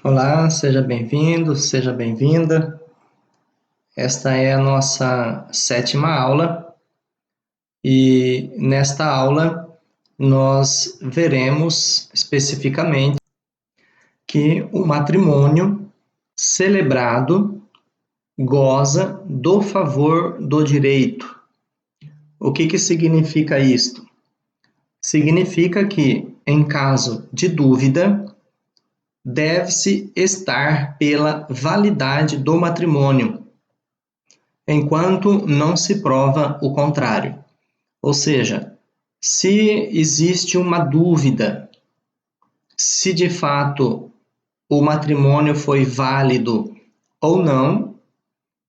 Olá, seja bem-vindo, seja bem-vinda. Esta é a nossa 7ª aula e nesta aula nós veremos especificamente que o matrimônio celebrado goza do favor do direito. O que significa isto? Significa que, em caso de dúvida, deve-se estar pela validade do matrimônio, enquanto não se prova o contrário. Ou seja, se existe uma dúvida se de fato o matrimônio foi válido ou não,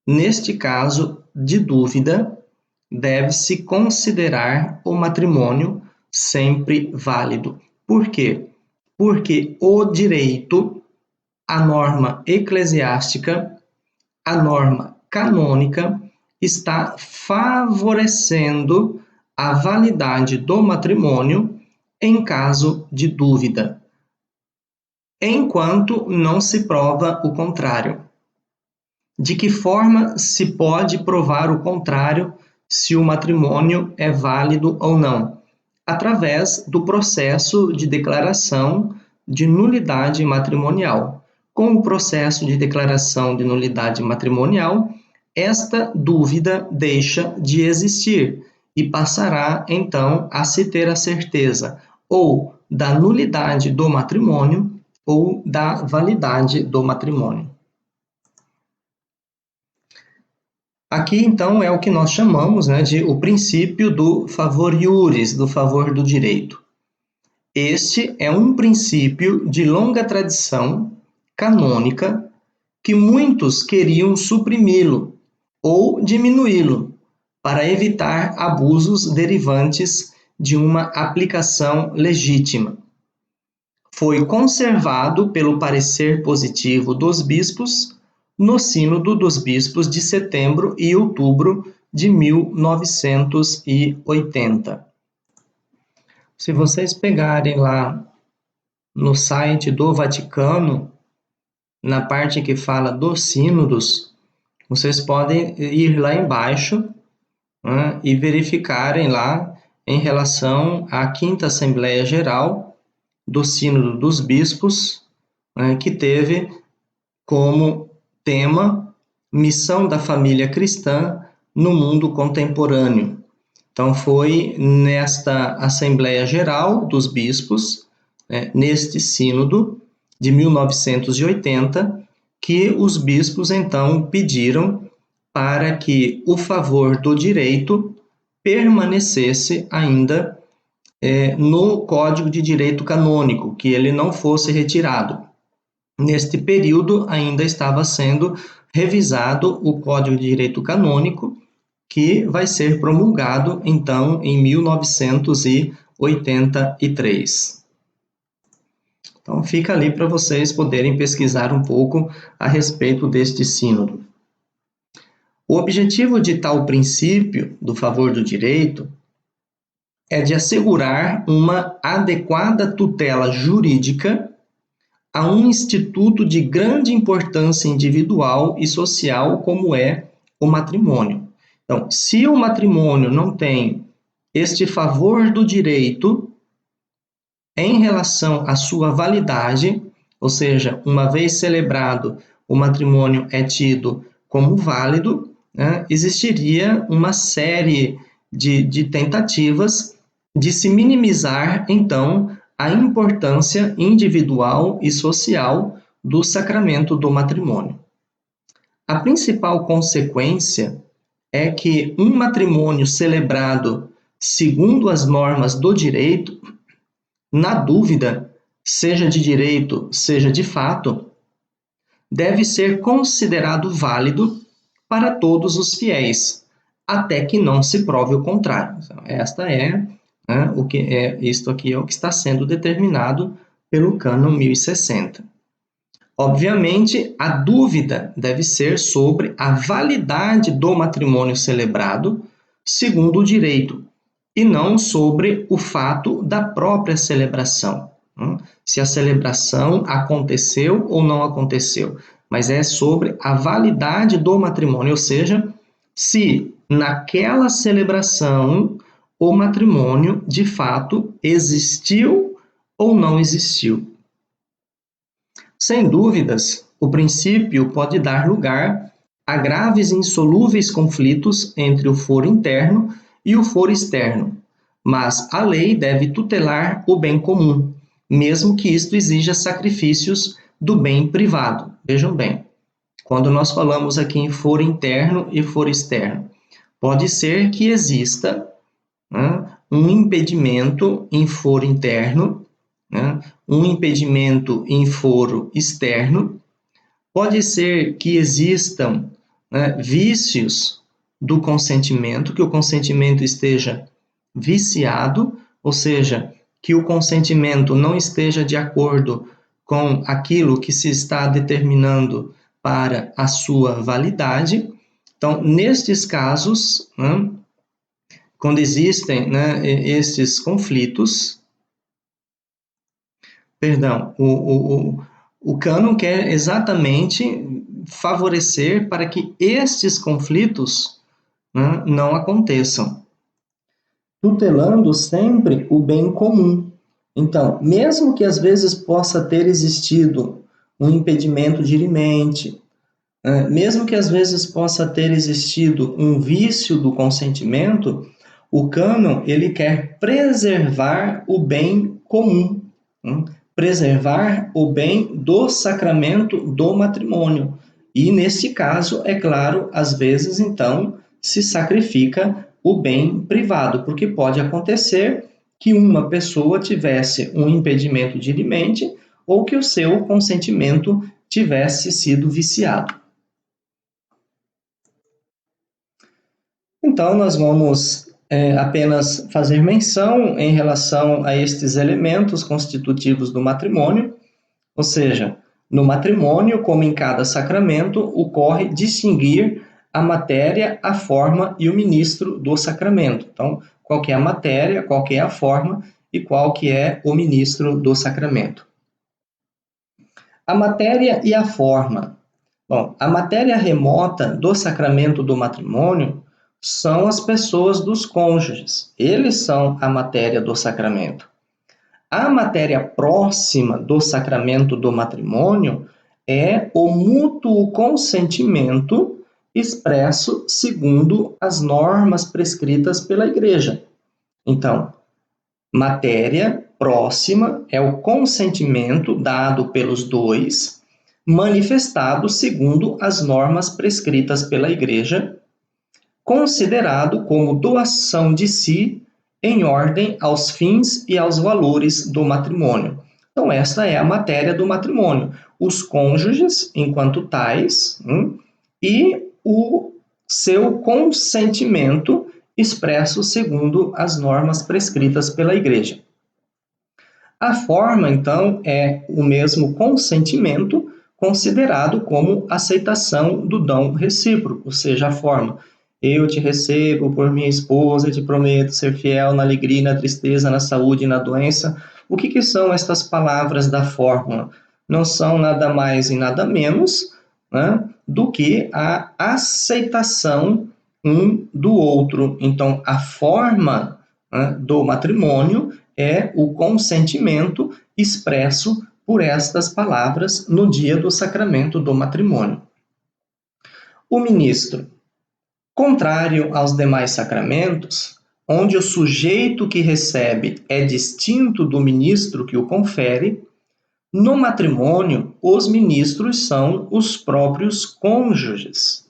neste caso de dúvida, deve-se considerar o matrimônio sempre válido. Por quê? Porque o direito, a norma eclesiástica, a norma canônica está favorecendo a validade do matrimônio em caso de dúvida, enquanto não se prova o contrário. De que forma se pode provar o contrário se o matrimônio é válido ou não? Através do processo de declaração de nulidade matrimonial. Com o processo de declaração de nulidade matrimonial, esta dúvida deixa de existir e passará, então, a se ter a certeza ou da nulidade do matrimônio ou da validade do matrimônio. Aqui, então, é o que nós chamamos de o princípio do favor iuris, do favor do direito. Este é um princípio de longa tradição canônica que muitos queriam suprimi-lo ou diminuí-lo para evitar abusos derivantes de uma aplicação legítima. Foi conservado pelo parecer positivo dos bispos no Sínodo dos Bispos de setembro e outubro de 1980. Se vocês pegarem lá no site do Vaticano, na parte que fala dos sínodos, vocês podem ir lá embaixo, né, e verificarem lá em relação à 5ª Assembleia Geral do Sínodo dos Bispos, né, que teve como tema Missão da Família Cristã no Mundo Contemporâneo. Então, foi nesta Assembleia Geral dos Bispos, neste sínodo de 1980, que os bispos, então, pediram para que o favor do direito permanecesse ainda no Código de Direito Canônico, que ele não fosse retirado. Neste período, ainda estava sendo revisado o Código de Direito Canônico, que vai ser promulgado, então, em 1983. Então, fica ali para vocês poderem pesquisar um pouco a respeito deste sínodo. O objetivo de tal princípio do favor do direito é de assegurar uma adequada tutela jurídica a um instituto de grande importância individual e social como é o matrimônio. Então, se o matrimônio não tem este favor do direito em relação à sua validade, ou seja, uma vez celebrado, o matrimônio é tido como válido, né, existiria uma série de tentativas de se minimizar, então, a importância individual e social do sacramento do matrimônio. A principal consequência é que um matrimônio celebrado segundo as normas do direito, na dúvida, seja de direito, seja de fato, deve ser considerado válido para todos os fiéis, até que não se prove o contrário. Então, isto aqui é o que está sendo determinado pelo Cânon 1060. Obviamente, a dúvida deve ser sobre a validade do matrimônio celebrado segundo o direito, e não sobre o fato da própria celebração. Se a celebração aconteceu ou não aconteceu, mas é sobre a validade do matrimônio, ou seja, se naquela celebração o matrimônio de fato existiu ou não existiu. Sem dúvidas, o princípio pode dar lugar a graves e insolúveis conflitos entre o foro interno e o foro externo, mas a lei deve tutelar o bem comum, mesmo que isto exija sacrifícios do bem privado. Vejam bem, quando nós falamos aqui em foro interno e foro externo, pode ser que exista, né, um impedimento em foro interno, né, um impedimento em foro externo. Pode ser que existam, né, vícios do consentimento, que o consentimento esteja viciado, ou seja, que o consentimento não esteja de acordo com aquilo que se está determinando para a sua validade. Então, nestes casos, né, quando existem, né, esses conflitos, perdão, o cânon quer exatamente favorecer para que estes conflitos, né, não aconteçam, tutelando sempre o bem comum. Então, mesmo que às vezes possa ter existido um impedimento dirimente, mesmo que às vezes possa ter existido um vício do consentimento, o cânon ele quer preservar o bem comum, preservar o bem do sacramento do matrimônio. E nesse caso, é claro, às vezes então se sacrifica o bem privado, porque pode acontecer que uma pessoa tivesse um impedimento dirimente ou que o seu consentimento tivesse sido viciado. Então, nós vamos apenas fazer menção em relação a estes elementos constitutivos do matrimônio, ou seja, no matrimônio, como em cada sacramento, ocorre distinguir a matéria, a forma e o ministro do sacramento. Então, qual que é a matéria, qual que é a forma e qual que é o ministro do sacramento. A matéria e a forma. Bom, a matéria remota do sacramento do matrimônio são as pessoas dos cônjuges. Eles são a matéria do sacramento. A matéria próxima do sacramento do matrimônio é o mútuo consentimento expresso segundo as normas prescritas pela Igreja. Então, matéria próxima é o consentimento dado pelos dois, manifestado segundo as normas prescritas pela Igreja, considerado como doação de si em ordem aos fins e aos valores do matrimônio. Então, esta é a matéria do matrimônio. Os cônjuges, enquanto tais, e o seu consentimento expresso segundo as normas prescritas pela Igreja. A forma, então, é o mesmo consentimento considerado como aceitação do dom recíproco, ou seja, a forma. Eu te recebo por minha esposa e te prometo ser fiel na alegria, na tristeza, na saúde e na doença. O que são estas palavras da fórmula? Não são nada mais e nada menos, né, do que a aceitação um do outro. Então, a forma, né, do matrimônio é o consentimento expresso por estas palavras no dia do sacramento do matrimônio. O ministro. Contrário aos demais sacramentos, onde o sujeito que recebe é distinto do ministro que o confere, no matrimônio, os ministros são os próprios cônjuges.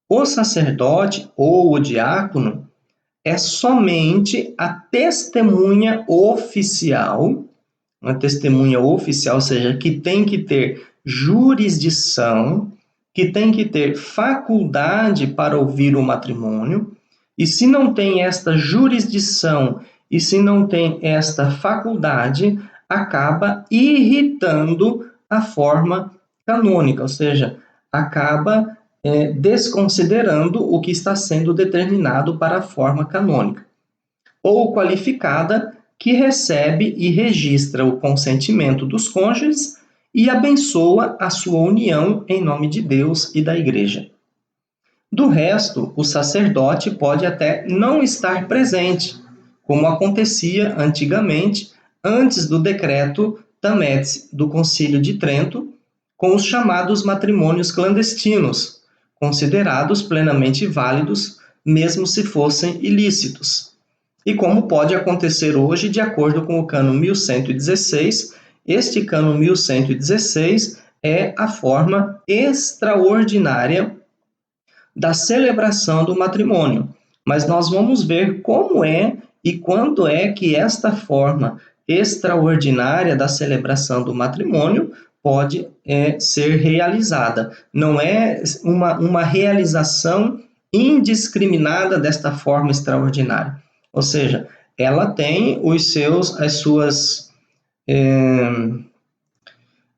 O sacerdote ou o diácono é somente a testemunha oficial, uma testemunha oficial, ou seja, que tem que ter jurisdição, que tem que ter faculdade para ouvir o matrimônio, e se não tem esta jurisdição e se não tem esta faculdade, acaba irritando a forma canônica, ou seja, acaba desconsiderando o que está sendo determinado para a forma canônica, ou qualificada, que recebe e registra o consentimento dos cônjuges e abençoa a sua união em nome de Deus e da Igreja. Do resto, o sacerdote pode até não estar presente, como acontecia antigamente, antes do decreto Tametz do Concílio de Trento, com os chamados matrimônios clandestinos, considerados plenamente válidos, mesmo se fossem ilícitos. E como pode acontecer hoje, de acordo com o Cânon 1116, este Cânon 1116 é a forma extraordinária da celebração do matrimônio. Mas nós vamos ver como é e quando é que esta forma extraordinária da celebração do matrimônio pode ser realizada. Não é uma realização indiscriminada desta forma extraordinária. Ou seja, ela tem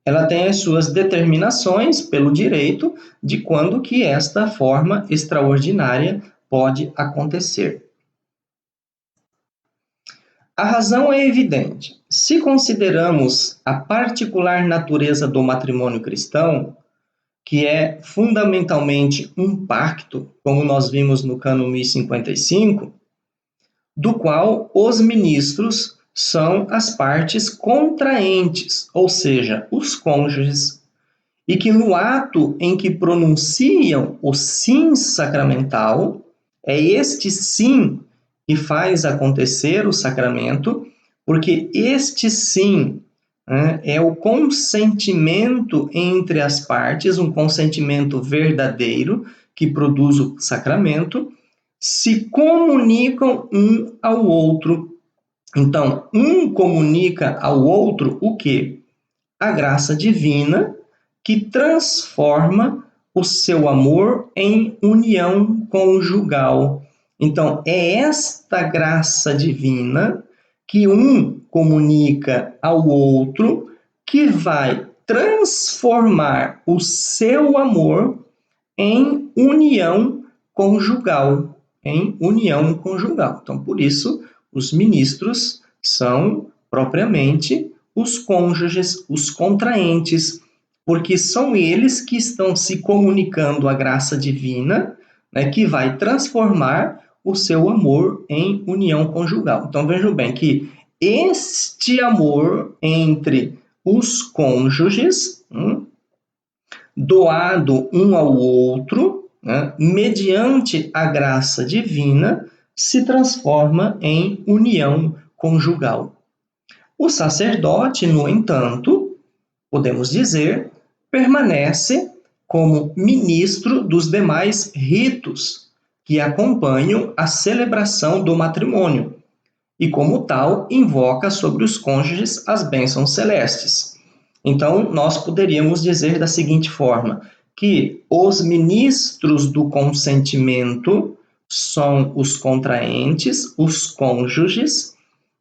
ela tem as suas determinações pelo direito de quando que esta forma extraordinária pode acontecer. A razão é evidente. Se consideramos a particular natureza do matrimônio cristão, que é fundamentalmente um pacto, como nós vimos no Cânon 1055, do qual os ministros são as partes contraentes, ou seja, os cônjuges, e que no ato em que pronunciam o sim sacramental, é este sim que faz acontecer o sacramento, porque este sim é o consentimento entre as partes, um consentimento verdadeiro que produz o sacramento, se comunicam um ao outro. Então, um comunica ao outro o quê? A graça divina que transforma o seu amor em união conjugal. Então, é esta graça divina que um comunica ao outro que vai transformar o seu amor em união conjugal, Então, por isso, os ministros são propriamente os cônjuges, os contraentes, porque são eles que estão se comunicando a graça divina, né, que vai transformar o seu amor em união conjugal. Então, vejam bem que este amor entre os cônjuges, doado um ao outro, mediante a graça divina, se transforma em união conjugal. O sacerdote, no entanto, podemos dizer, permanece como ministro dos demais ritos que acompanham a celebração do matrimônio e, como tal, invoca sobre os cônjuges as bênçãos celestes. Então, nós poderíamos dizer da seguinte forma, que os ministros do consentimento são os contraentes, os cônjuges,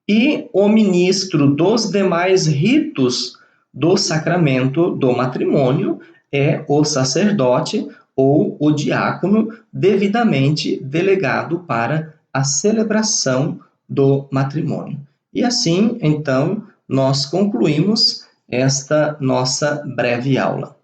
e o ministro dos demais ritos do sacramento do matrimônio é o sacerdote ou o diácono devidamente delegado para a celebração do matrimônio. E assim, então, nós concluímos esta nossa breve aula.